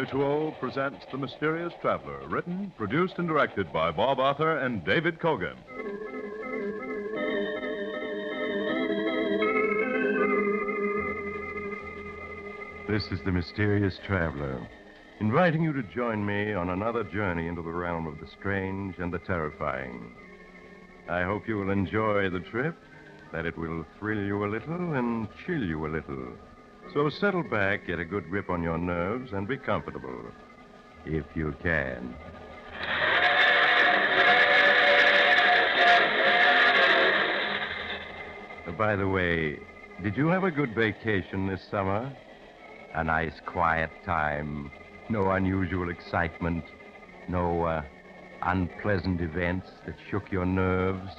Mutual presents The Mysterious Traveler, written, produced, and directed by Bob Arthur and David Kogan. This is The Mysterious Traveler, inviting you to join me on another journey into the realm of the strange and the terrifying. I hope you will enjoy the trip, that it will thrill you a little and chill you a little. So settle back, get a good grip on your nerves, and be comfortable, if you can. By the way, did you have a good vacation this summer? A nice, quiet time. No unusual excitement. No unpleasant events that shook your nerves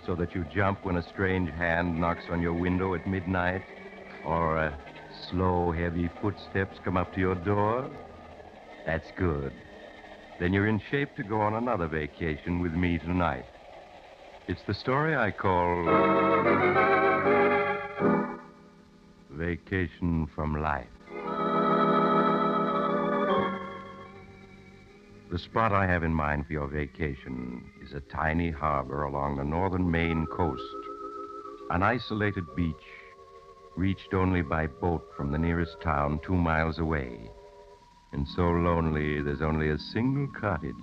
so that you jump when a strange hand knocks on your window at midnight, or slow, heavy footsteps come up to your door? That's good. Then you're in shape to go on another vacation with me tonight. It's the story I call Vacation from Life. The spot I have in mind for your vacation is a tiny harbor along the northern Maine coast, an isolated beach reached only by boat from the nearest town 2 miles away, and so lonely there's only a single cottage.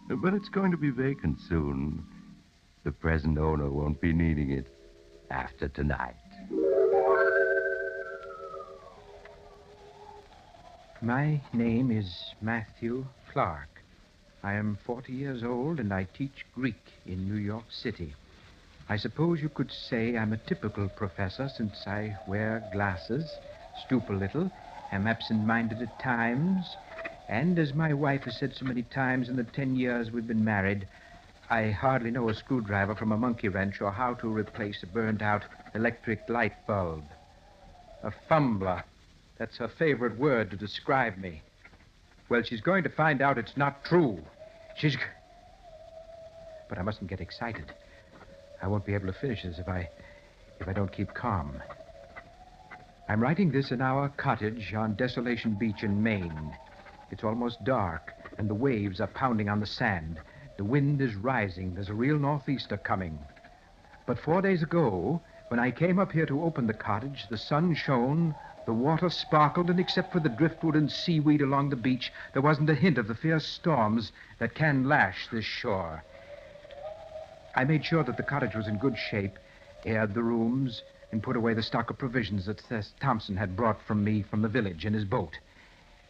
But it's going to be vacant soon. The present owner won't be needing it after tonight. My name is Matthew Clark. I am 40 years old, and I teach Greek in New York City. I suppose you could say I'm a typical professor, since I wear glasses, stoop a little, am absent-minded at times, and as my wife has said so many times in the 10 years we've been married, I hardly know a screwdriver from a monkey wrench or how to replace a burned-out electric light bulb. A fumbler. That's her favorite word to describe me. Well, she's going to find out it's not true. But I mustn't get excited. I won't be able to finish this if I don't keep calm. I'm writing this in our cottage on Desolation Beach in Maine. It's almost dark, and the waves are pounding on the sand. The wind is rising. There's a real northeaster coming. But 4 days ago, when I came up here to open the cottage, the sun shone, the water sparkled, and except for the driftwood and seaweed along the beach, there wasn't a hint of the fierce storms that can lash this shore. I made sure that the cottage was in good shape, aired the rooms, and put away the stock of provisions that Seth Thompson had brought from me from the village in his boat.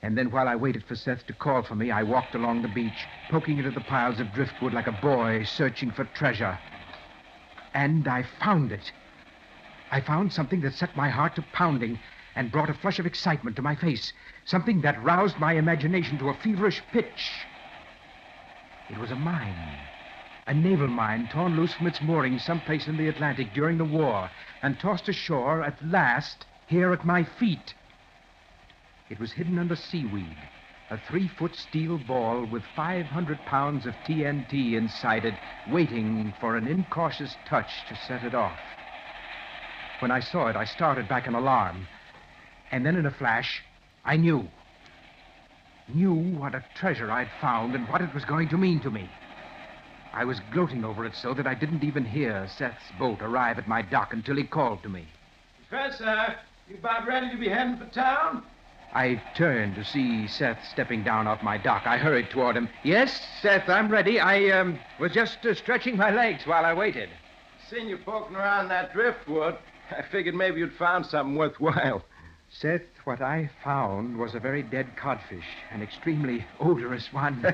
And then while I waited for Seth to call for me, I walked along the beach, poking into the piles of driftwood like a boy searching for treasure. And I found it. I found something that set my heart to pounding and brought a flush of excitement to my face, something that roused my imagination to a feverish pitch. It was a mine, a naval mine torn loose from its moorings someplace in the Atlantic during the war and tossed ashore at last here at my feet. It was hidden under seaweed, a 3-foot steel ball with 500 pounds of TNT inside it, waiting for an incautious touch to set it off. When I saw it, I started back in alarm. And then in a flash, I knew what a treasure I'd found and what it was going to mean to me. I was gloating over it so that I didn't even hear Seth's boat arrive at my dock until he called to me. Professor, you about ready to be heading for town? I turned to see Seth stepping down off my dock. I hurried toward him. Yes, Seth, I'm ready. I was just stretching my legs while I waited. Seen you poking around that driftwood. I figured maybe you'd found something worthwhile. Seth, what I found was a very dead codfish, an extremely odorous one.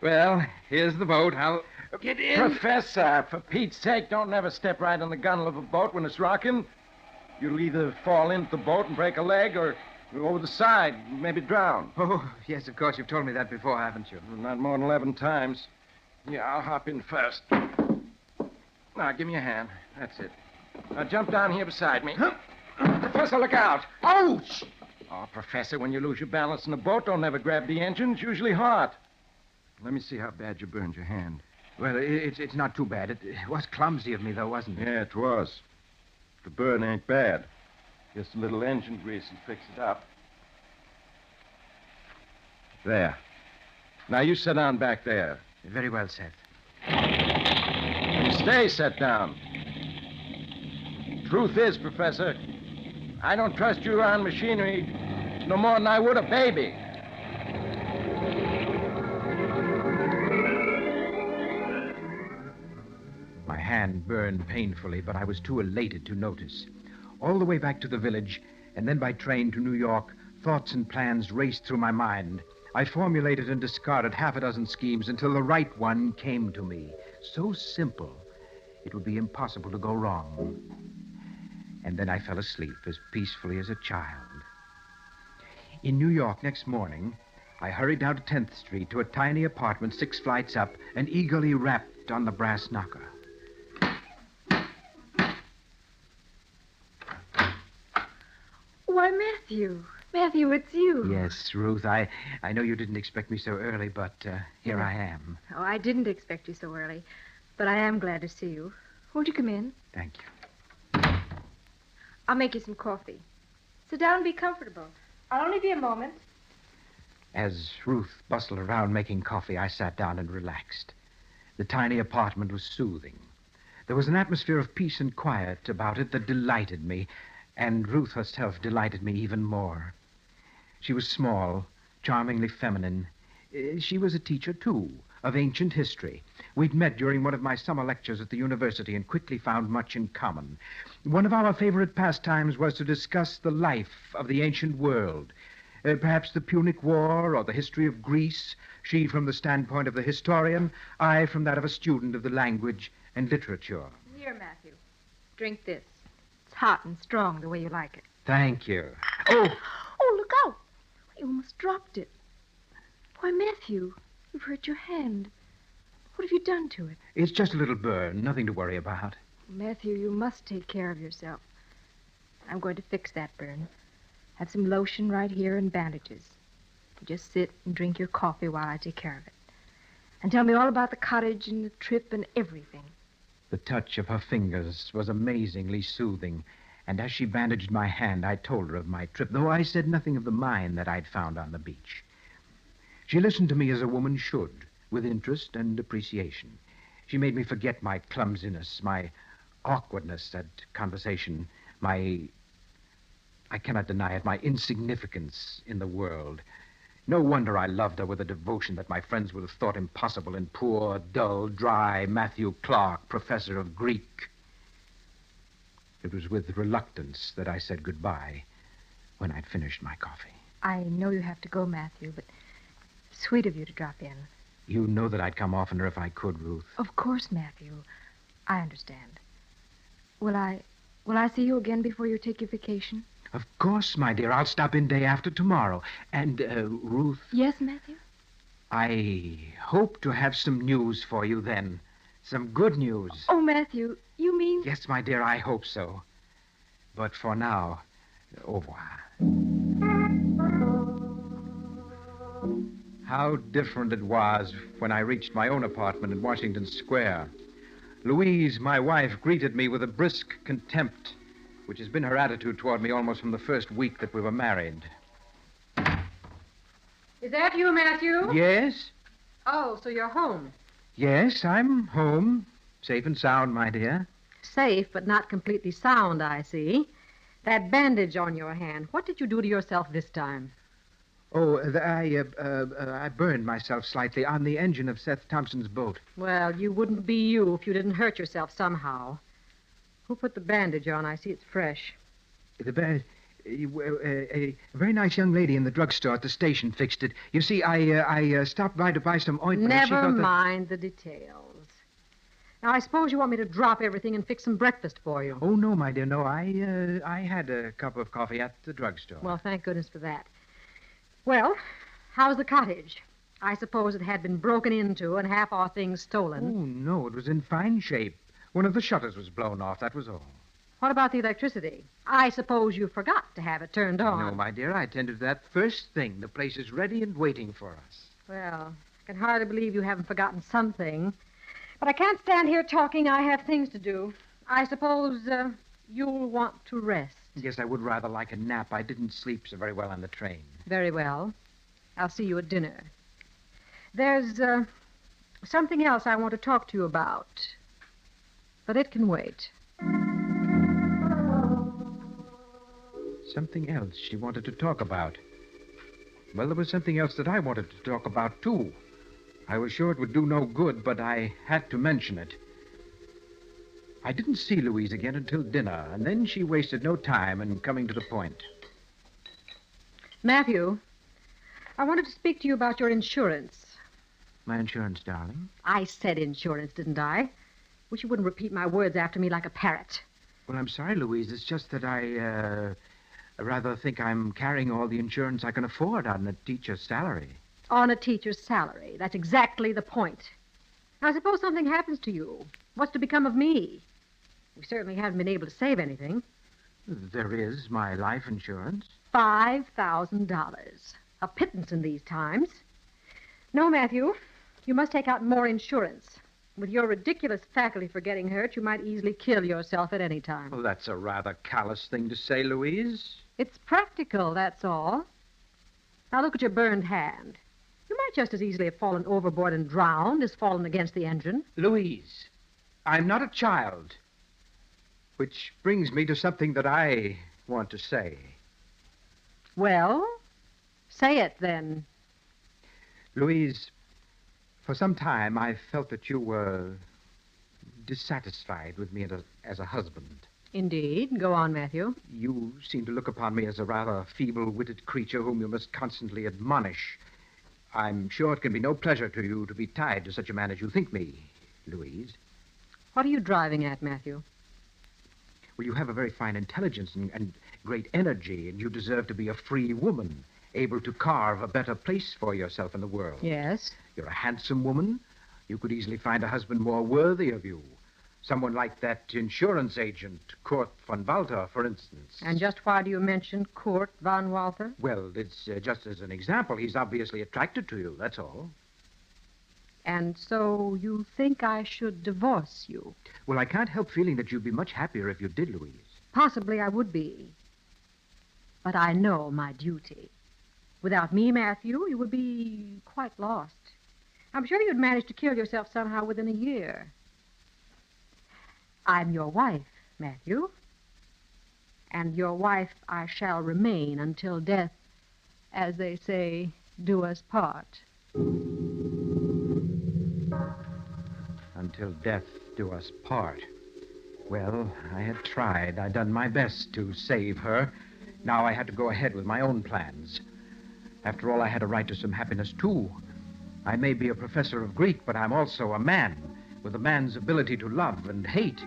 Well, here's the boat. I'll get in. Professor, for Pete's sake, don't never step right on the gunwale of a boat when it's rocking. You'll either fall into the boat and break a leg or go over the side, maybe drown. Oh, yes, of course. You've told me that before, haven't you? Not more than 11 times. Yeah, I'll hop in first. Now, give me a hand. That's it. Now, jump down here beside me. Professor, look out. Ouch! Oh, Professor, when you lose your balance in a boat, don't ever grab the engine. It's usually hot. Let me see how bad you burned your hand. Well, it's not too bad. It was clumsy of me, though, wasn't it? Yeah, it was. The burn ain't bad. Just a little engine grease and fix it up. There. Now you sit down back there. Very well, Seth. You stay set down. Truth is, Professor, I don't trust you around machinery no more than I would a baby. My hand burned painfully, but I was too elated to notice. All the way back to the village, and then by train to New York, thoughts and plans raced through my mind. I formulated and discarded half a dozen schemes until the right one came to me. So simple, it would be impossible to go wrong. And then I fell asleep as peacefully as a child. In New York next morning, I hurried down to 10th Street to a tiny apartment 6 flights up and eagerly rapped on the brass knocker. Why, Matthew. Matthew, it's you. Yes, Ruth, I know you didn't expect me so early, but here I am. Oh, I didn't expect you so early, but I am glad to see you. Won't you come in? Thank you. I'll make you some coffee. Sit down and be comfortable. I'll only be a moment. As Ruth bustled around making coffee, I sat down and relaxed. The tiny apartment was soothing. There was an atmosphere of peace and quiet about it that delighted me, and Ruth herself delighted me even more. She was small, charmingly feminine. She was a teacher, too, of ancient history. We'd met during one of my summer lectures at the university and quickly found much in common. One of our favorite pastimes was to discuss the life of the ancient world. Perhaps the Punic War or the history of Greece, she from the standpoint of the historian, I from that of a student of the language and literature. Here, Matthew. Drink this. It's hot and strong the way you like it. Thank you. Oh! Oh, look out. You almost dropped it. Why, Matthew, you've hurt your hand. What have you done to it? It's just a little burn, nothing to worry about. Matthew, you must take care of yourself. I'm going to fix that burn. Have some lotion right here and bandages. You just sit and drink your coffee while I take care of it. And tell me all about the cottage and the trip and everything. The touch of her fingers was amazingly soothing, and as she bandaged my hand, I told her of my trip, though I said nothing of the mine that I'd found on the beach. She listened to me as a woman should, with interest and appreciation. She made me forget my clumsiness, my awkwardness at conversation, I cannot deny it, my insignificance in the world. No wonder I loved her with a devotion that my friends would have thought impossible in poor, dull, dry Matthew Clark, professor of Greek. It was with reluctance that I said goodbye when I'd finished my coffee. I know you have to go, Matthew, but sweet of you to drop in. You know that I'd come oftener if I could, Ruth. Of course, Matthew. I understand. Will I see you again before you take your vacation? Of course, my dear. I'll stop in day after tomorrow. And, Ruth... Yes, Matthew? I hope to have some news for you then. Some good news. Oh, Matthew, you mean... Yes, my dear, I hope so. But for now, au revoir. How different it was when I reached my own apartment in Washington Square. Louise, my wife, greeted me with a brisk contempt, which has been her attitude toward me almost from the first week that we were married. Is that you, Matthew? Yes? Oh, so you're home. Yes, I'm home. Safe and sound, my dear. Safe, but not completely sound, I see. That bandage on your hand, what did you do to yourself this time? Oh, I burned myself slightly on the engine of Seth Thompson's boat. Well, you wouldn't be you if you didn't hurt yourself somehow. Who put the bandage on? I see it's fresh. A very nice young lady in the drugstore at the station fixed it. You see, I stopped by to buy some ointment. and she Never thought that- mind the details. Now, I suppose you want me to drop everything and fix some breakfast for you. Oh, no, my dear, no. I had a cup of coffee at the drugstore. Well, thank goodness for that. Well, how's the cottage? I suppose it had been broken into and half our things stolen. Oh, no, it was in fine shape. One of the shutters was blown off, that was all. What about the electricity? I suppose you forgot to have it turned on. No, my dear, I attended to that first thing. The place is ready and waiting for us. Well, I can hardly believe you haven't forgotten something. But I can't stand here talking. I have things to do. I suppose you'll want to rest. Yes, I would rather like a nap. I didn't sleep so very well on the train. Very well. I'll see you at dinner. There's something else I want to talk to you about, but it can wait. Something else she wanted to talk about. Well, there was something else that I wanted to talk about, too. I was sure it would do no good, but I had to mention it. I didn't see Louise again until dinner, and then she wasted no time in coming to the point. Matthew, I wanted to speak to you about your insurance. My insurance, darling? I said insurance, didn't I? Wish you wouldn't repeat my words after me like a parrot. Well, I'm sorry, Louise. It's just that I rather think I'm carrying all the insurance I can afford on a teacher's salary. On a teacher's salary. That's exactly the point. Now, suppose something happens to you. What's to become of me? We certainly haven't been able to save anything. There is my life insurance. $5,000. A pittance in these times. No, Matthew, you must take out more insurance. With your ridiculous faculty for getting hurt, you might easily kill yourself at any time. Well, that's a rather callous thing to say, Louise. It's practical, that's all. Now look at your burned hand. You might just as easily have fallen overboard and drowned as fallen against the engine. Louise, I'm not a child. Which brings me to something that I want to say. Well, say it then. Louise, for some time I felt that you were dissatisfied with me as a husband. Indeed. Go on, Matthew. You seem to look upon me as a rather feeble-witted creature whom you must constantly admonish. I'm sure it can be no pleasure to you to be tied to such a man as you think me, Louise. What are you driving at, Matthew? Well, you have a very fine intelligence and great energy, and you deserve to be a free woman, able to carve a better place for yourself in the world. Yes. You're a handsome woman. You could easily find a husband more worthy of you. Someone like that insurance agent, Kurt von Walter, for instance. And just why do you mention Kurt von Walter? Well, it's just as an example. He's obviously attracted to you, that's all. And so you think I should divorce you? Well, I can't help feeling that you'd be much happier if you did, Louise. Possibly I would be. But I know my duty. Without me, Matthew, you would be quite lost. I'm sure you'd manage to kill yourself somehow within a year. I'm your wife, Matthew. And your wife I shall remain until death, as they say, do us part. Until death do us part. Well, I had tried. I'd done my best to save her. Now I had to go ahead with my own plans. After all, I had a right to some happiness, too. I may be a professor of Greek, but I'm also a man, with a man's ability to love and hate.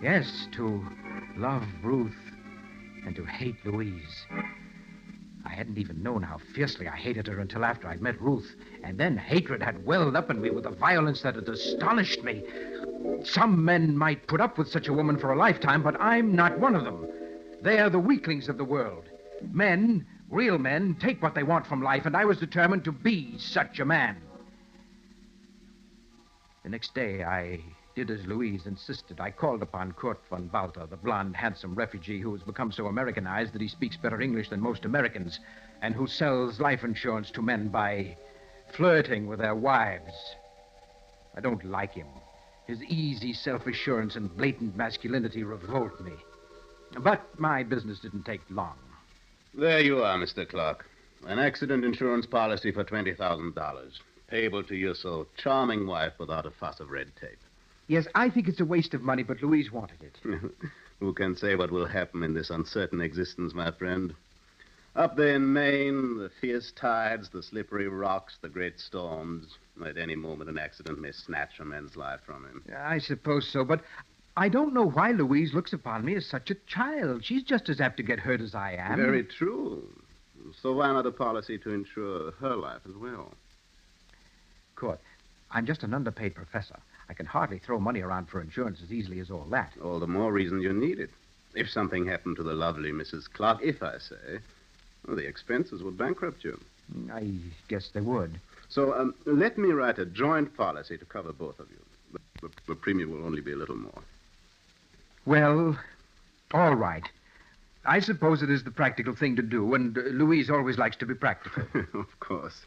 Yes, to love Ruth and to hate Louise. I hadn't even known how fiercely I hated her until after I'd met Ruth. And then hatred had welled up in me with a violence that had astonished me. Some men might put up with such a woman for a lifetime, but I'm not one of them. They're the weaklings of the world. Men, real men, take what they want from life, and I was determined to be such a man. The next day, I did as Louise insisted. I called upon Kurt von Walter, the blond, handsome refugee who has become so Americanized that he speaks better English than most Americans, and who sells life insurance to men by flirting with their wives. I don't like him. His easy self-assurance and blatant masculinity revolt me. But my business didn't take long. There you are, Mr. Clark. An accident insurance policy for $20,000. Payable to your so charming wife without a fuss of red tape. Yes, I think it's a waste of money, but Louise wanted it. Who can say what will happen in this uncertain existence, my friend? Up there in Maine, the fierce tides, the slippery rocks, the great storms. At any moment, an accident may snatch a man's life from him. I suppose so, but I don't know why Louise looks upon me as such a child. She's just as apt to get hurt as I am. Very true. So why not a policy to insure her life as well? Court, I'm just an underpaid professor. I can hardly throw money around for insurance as easily as all that. All the more reason you need it. If something happened to the lovely Mrs. Clark, if I say, well, the expenses would bankrupt you. I guess they would. So let me write a joint policy to cover both of you. The premium will only be a little more. Well, all right. I suppose it is the practical thing to do, and Louise always likes to be practical. Of course.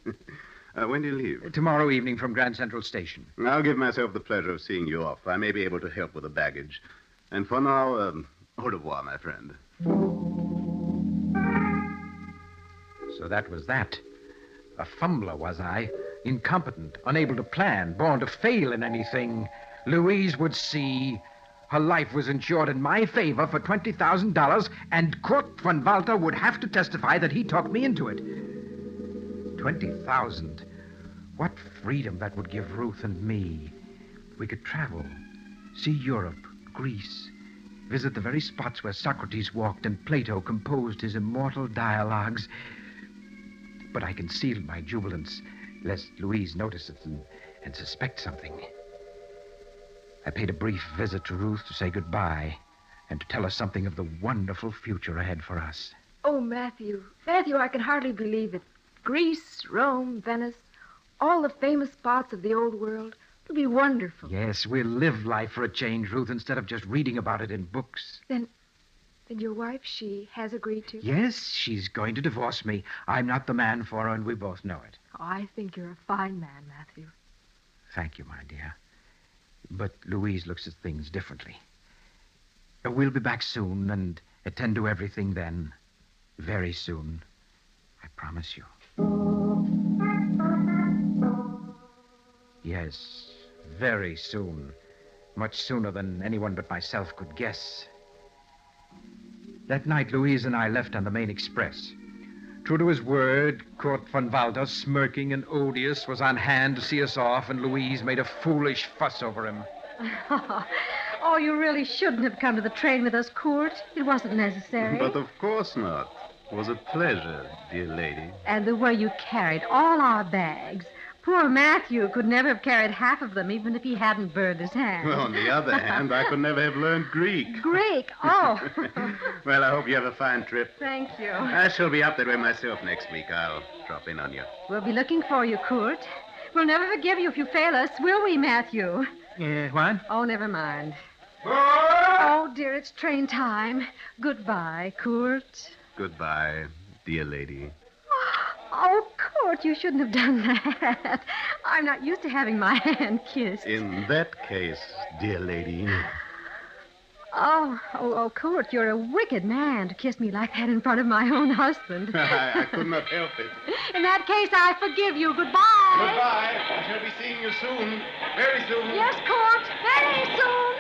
When do you leave? Tomorrow evening from Grand Central Station. I'll give myself the pleasure of seeing you off. I may be able to help with the baggage. And for now, au revoir, my friend. So that was that. A fumbler, was I? Incompetent, unable to plan, born to fail in anything. Louise would see. Her life was insured in my favor for $20,000, and Kurt von Walter would have to testify that he talked me into it. 20,000. What freedom that would give Ruth and me. We could travel, see Europe, Greece, visit the very spots where Socrates walked and Plato composed his immortal dialogues. But I concealed my jubilance, lest Louise notice it and suspect something. I paid a brief visit to Ruth to say goodbye and to tell her something of the wonderful future ahead for us. Oh, Matthew. Matthew, I can hardly believe it. Greece, Rome, Venice, all the famous spots of the old world. It'll be wonderful. Yes, we'll live life for a change, Ruth, instead of just reading about it in books. Then your wife, she has agreed to? Yes, she's going to divorce me. I'm not the man for her, and we both know it. Oh, I think you're a fine man, Matthew. Thank you, my dear. But Louise looks at things differently. We'll be back soon and attend to everything then. Very soon. I promise you. Yes, very soon. Much sooner than anyone but myself could guess. That night, Louise and I left on the main express. True to his word, Kurt von Walter, smirking and odious, was on hand to see us off, and Louise made a foolish fuss over him. Oh, you really shouldn't have come to the train with us, Kurt. It wasn't necessary. But of course not. It was a pleasure, dear lady. And the way you carried all our bags. Poor Matthew could never have carried half of them, even if he hadn't burned his hand. Well, on the other hand, I could never have learned Greek. Greek? Oh. Well, I hope you have a fine trip. Thank you. I shall be up that way myself next week. I'll drop in on you. We'll be looking for you, Kurt. We'll never forgive you if you fail us, will we, Matthew? What? Oh, never mind. Oh, dear, it's train time. Goodbye, Kurt. Goodbye, dear lady. Oh, Kurt, you shouldn't have done that. I'm not used to having my hand kissed. In that case, dear lady. Oh, Kurt, you're a wicked man to kiss me like that in front of my own husband. I could not help it. In that case, I forgive you. Goodbye. Goodbye. I shall be seeing you soon. Very soon. Yes, Kurt, very soon.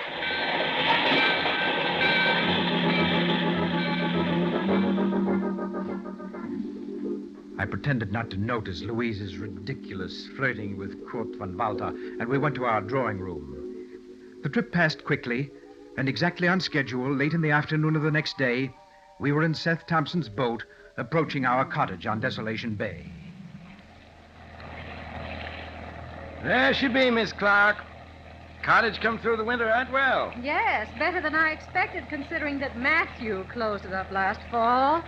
I pretended not to notice Louise's ridiculous flirting with Kurt von Walter, and we went to our drawing room. The trip passed quickly, and exactly on schedule, late in the afternoon of the next day, we were in Seth Thompson's boat, approaching our cottage on Desolation Bay. There she be, Miss Clark. Cottage come through the winter right well. Yes, better than I expected, considering that Matthew closed it up last fall.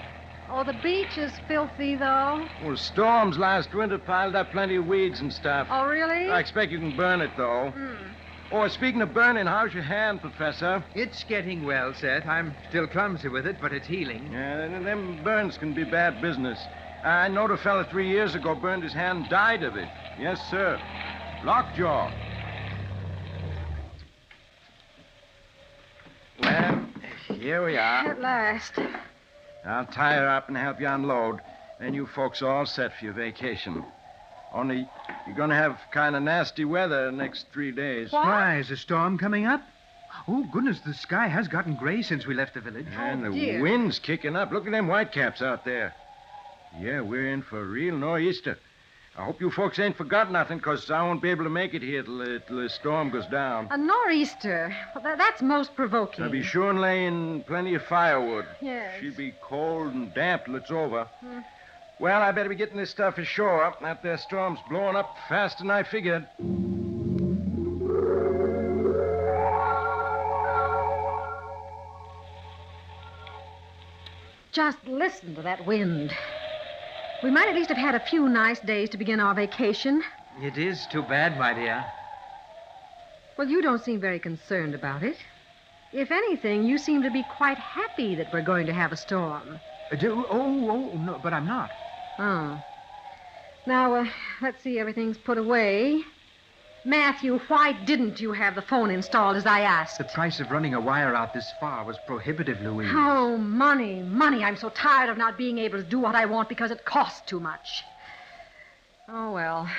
Oh, the beach is filthy, though. Well, storms last winter piled up plenty of weeds and stuff. Oh, really? I expect you can burn it, though. Oh, speaking of burning, how's your hand, Professor? It's getting well, Seth. I'm still clumsy with it, but it's healing. Yeah, them burns can be bad business. I knowed a fella 3 years ago burned his hand and died of it. Yes, sir. Lockjaw. Well, here we are. At last. I'll tie her up and help you unload. Then you folks are all set for your vacation. Only you're going to have kind of nasty weather the next 3 days. What? Why, is a storm coming up? Oh, goodness, the sky has gotten gray since we left the village. And the dear. wind's kicking up. Look at them whitecaps out there. Yeah, we're in for a real nor'easter. I hope you folks ain't forgot nothing, because I won't be able to make it here till the storm goes down. A nor'easter. Well, that's most provoking. I'll be sure and lay in plenty of firewood. Yes. She'll be cold and damp till it's over. Well, I better be getting this stuff ashore. That there storm's blowing up faster than I figured. Just listen to that wind. We might at least have had a few nice days to begin our vacation. It is too bad, my dear. Well, you don't seem very concerned about it. If anything, you seem to be quite happy that we're going to have a storm. No, but I'm not. Oh. Now, let's see, everything's put away. Matthew, why didn't you have the phone installed as I asked? The price of running a wire out this far was prohibitive, Louise. Oh, money, money. I'm so tired of not being able to do what I want because it costs too much. Oh, well.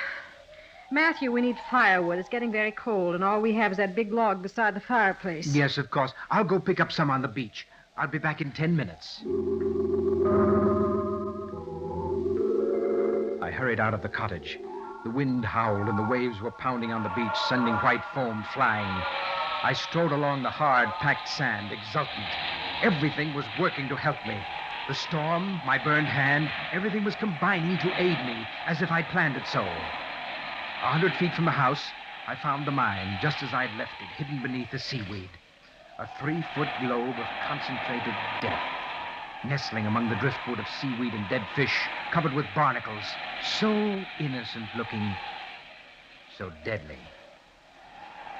Matthew, we need firewood. It's getting very cold, and all we have is that big log beside the fireplace. Yes, of course. I'll go pick up some on the beach. I'll be back in 10 minutes. I hurried out of the cottage. The wind howled and the waves were pounding on the beach, sending white foam flying. I strode along the hard, packed sand, exultant. Everything was working to help me. The storm, my burned hand, everything was combining to aid me, as if I'd planned it so. 100 feet from the house, I found the mine, just as I'd left it, hidden beneath the seaweed. A 3-foot globe of concentrated death, nestling among the driftwood of seaweed and dead fish, covered with barnacles, so innocent-looking, so deadly.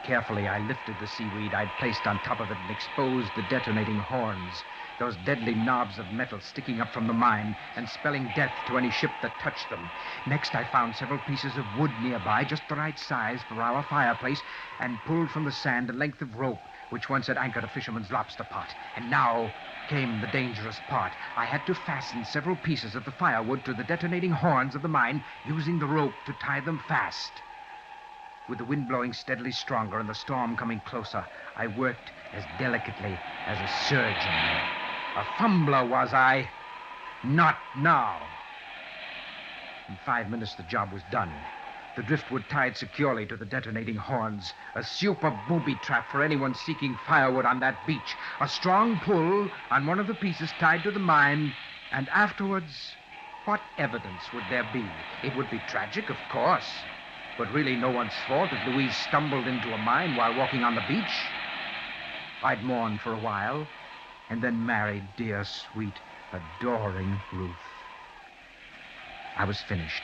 Carefully, I lifted the seaweed I'd placed on top of it and exposed the detonating horns, those deadly knobs of metal sticking up from the mine and spelling death to any ship that touched them. Next, I found several pieces of wood nearby, just the right size for our fireplace, and pulled from the sand a length of rope which once had anchored a fisherman's lobster pot. And now came the dangerous part. I had to fasten several pieces of the firewood to the detonating horns of the mine, using the rope to tie them fast. With the wind blowing steadily stronger and the storm coming closer, I worked as delicately as a surgeon. A fumbler was I. Not now. In 5 minutes, the job was done. The driftwood tied securely to the detonating horns. A super booby trap for anyone seeking firewood on that beach. A strong pull on one of the pieces tied to the mine. And afterwards, what evidence would there be? It would be tragic, of course. But really no one's fault if Louise stumbled into a mine while walking on the beach. I'd mourn for a while, and then married dear, sweet, adoring Ruth. I was finished.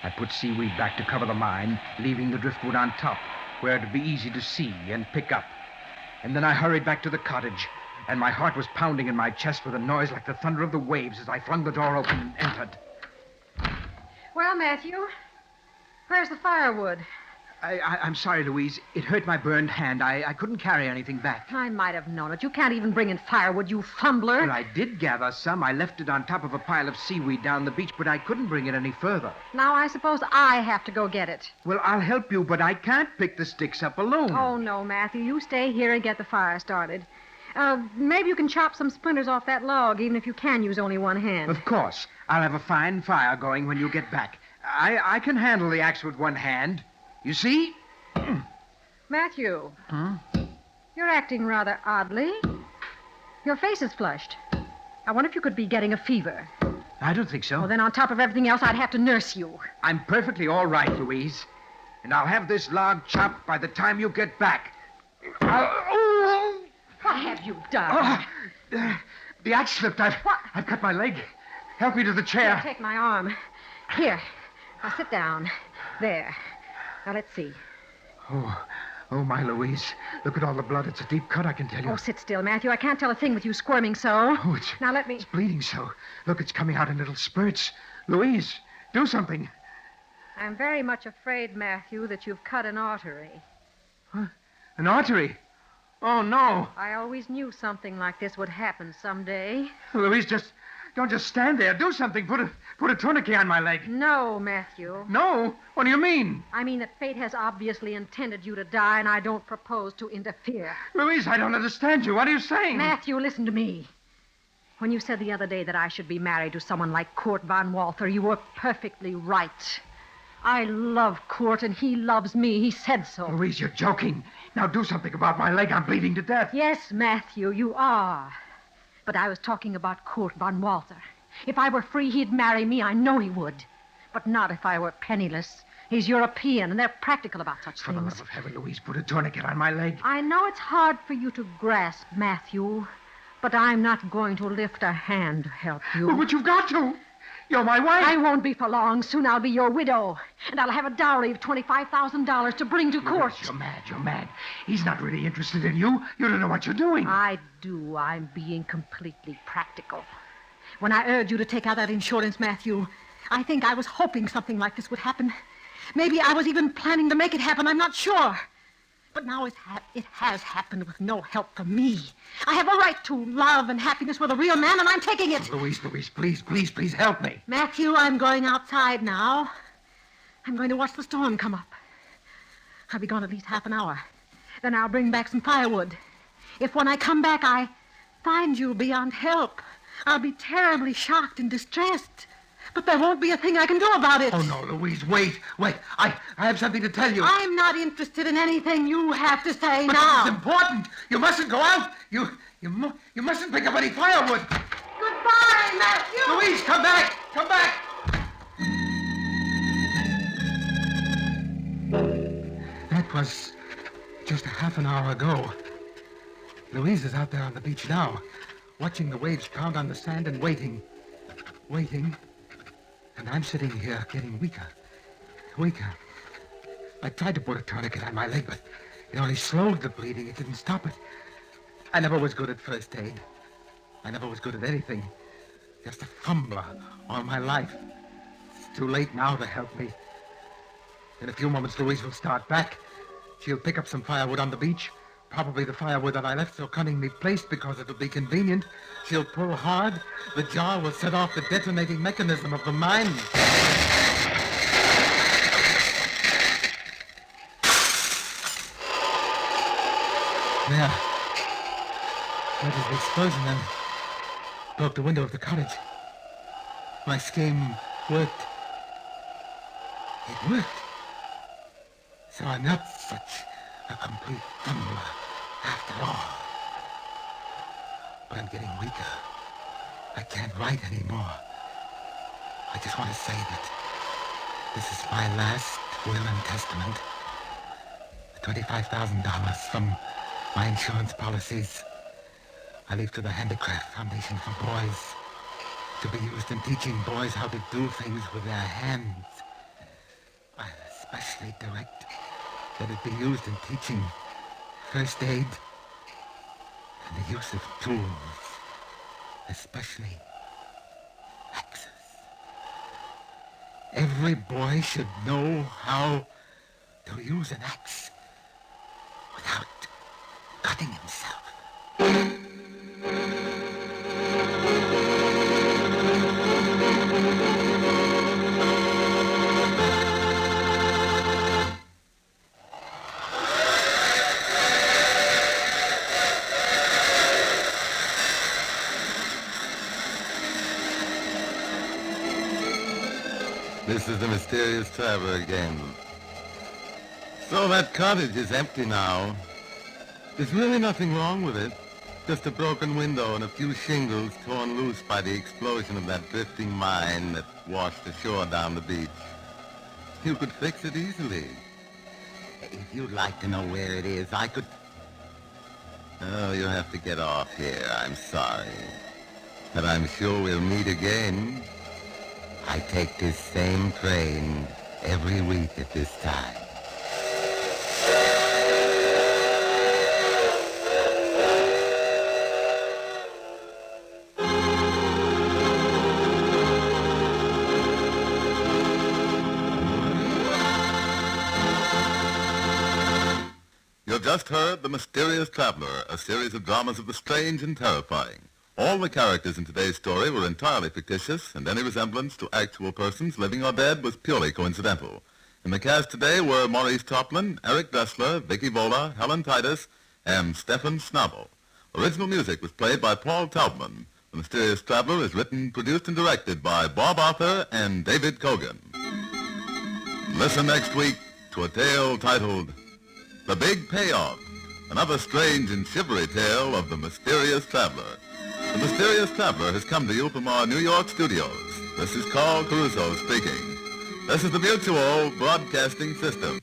I put seaweed back to cover the mine, leaving the driftwood on top, where it'd be easy to see and pick up. And then I hurried back to the cottage, and my heart was pounding in my chest with a noise like the thunder of the waves as I flung the door open and entered. Well, Matthew, where's the firewood? I'm sorry, Louise. It hurt my burned hand. I couldn't carry anything back. I might have known it. You can't even bring in firewood, you fumbler. Well, I did gather some. I left it on top of a pile of seaweed down the beach, but I couldn't bring it any further. Now I suppose I have to go get it. Well, I'll help you, but I can't pick the sticks up alone. Oh, no, Matthew. You stay here and get the fire started. Maybe you can chop some splinters off that log, even if you can use only one hand. Of course. I'll have a fine fire going when you get back. I can handle the axe with one hand. You see? Matthew. Huh? You're acting rather oddly. Your face is flushed. I wonder if you could be getting a fever. I don't think so. Well, then on top of everything else, I'd have to nurse you. I'm perfectly all right, Louise. And I'll have this log chopped by the time you get back. What have you done? The axe slipped. I've cut my leg. Help me to the chair. Here, take my arm. Here. Now sit down. There. Now, let's see. Oh, my Louise. Look at all the blood. It's a deep cut, I can tell you. Oh, sit still, Matthew. I can't tell a thing with you squirming so. Oh, Now, let me... It's bleeding so. Look, it's coming out in little spurts. Louise, do something. I'm very much afraid, Matthew, that you've cut an artery. Huh? An artery? Oh, no. I always knew something like this would happen someday. Louise, don't just stand there. Do something. Put a tourniquet on my leg. No, Matthew. No? What do you mean? I mean that fate has obviously intended you to die, and I don't propose to interfere. Louise, I don't understand you. What are you saying? Matthew, listen to me. When you said the other day that I should be married to someone like Kurt von Walther, you were perfectly right. I love Kurt, and he loves me. He said so. Louise, you're joking. Now do something about my leg. I'm bleeding to death. Yes, Matthew, you are. But I was talking about Kurt von Walther. If I were free, he'd marry me. I know he would. But not if I were penniless. He's European, and they're practical about such For things. the love of heaven, Louise, put a tourniquet on my leg. I know it's hard for you to grasp, Matthew, but I'm not going to lift a hand to help you. But you've got to. You're my wife. I won't be for long. Soon I'll be your widow. And I'll have a dowry of $25,000 to bring to court. You're mad. He's not really interested in you. You don't know what you're doing. I do. I'm being completely practical. When I urged you to take out that insurance, Matthew, I think I was hoping something like this would happen. Maybe I was even planning to make it happen. I'm not sure. But now it has happened with no help from me. I have a right to love and happiness with a real man, and I'm taking it. Louise, please help me. Matthew, I'm going outside now. I'm going to watch the storm come up. I'll be gone at least half an hour. Then I'll bring back some firewood. If when I come back I find you beyond help, I'll be terribly shocked and distressed. But there won't be a thing I can do about it. Oh, no, Louise, wait. I have something to tell you. I'm not interested in anything you have to say But now. this is important. You mustn't go out. You mustn't pick up any firewood. Goodbye, Matthew! Louise, come back. Come back. That was just a half an hour ago. Louise is out there on the beach now, watching the waves pound on the sand and waiting. And I'm sitting here getting weaker. I tried to put a tourniquet on my leg, but it only slowed the bleeding. It didn't stop it. I never was good at first aid. I never was good at anything. Just a fumbler all my life. It's too late now to help me. In a few moments, Louise will start back. She'll pick up some firewood on the beach. Probably the firewood that I left so cunningly placed because it'll be convenient. She'll pull hard. The jar will set off the detonating mechanism of the mine. There. That is the explosion and broke the window of the cottage. My scheme worked. It worked. So I'm not such a complete fumbler after all. But I'm getting weaker. I can't write anymore. I just want to say that this is my last will and testament. The $25,000 from my insurance policies I leave to the Handicraft Foundation for Boys, to be used in teaching boys how to do things with their hands. I especially direct that it be used in teaching first aid and the use of tools, especially axes. Every boy should know how to use an axe without cutting himself. This is the mysterious traveler again. So that cottage is empty now. There's really nothing wrong with it. Just a broken window and a few shingles torn loose by the explosion of that drifting mine that washed ashore down the beach. You could fix it easily. If you'd like to know where it is, I could... Oh, you have to get off here. I'm sorry. But I'm sure we'll meet again. I take this same train every week at this time. You've just heard The Mysterious Traveler, a series of dramas of the strange and terrifying. All the characters in today's story were entirely fictitious, and any resemblance to actual persons, living or dead, was purely coincidental. In the cast today were Maurice Toplin, Eric Dressler, Vicky Vola, Helen Titus, and Stefan Schnabel. Original music was played by Paul Taubman. The Mysterious Traveler is written, produced, and directed by Bob Arthur and David Kogan. Listen next week to a tale titled The Big Payoff, another strange and shivery tale of the Mysterious Traveler. The Mysterious Traveler has come to you from our New York studios. This is Carl Caruso speaking. This is the Mutual Broadcasting System.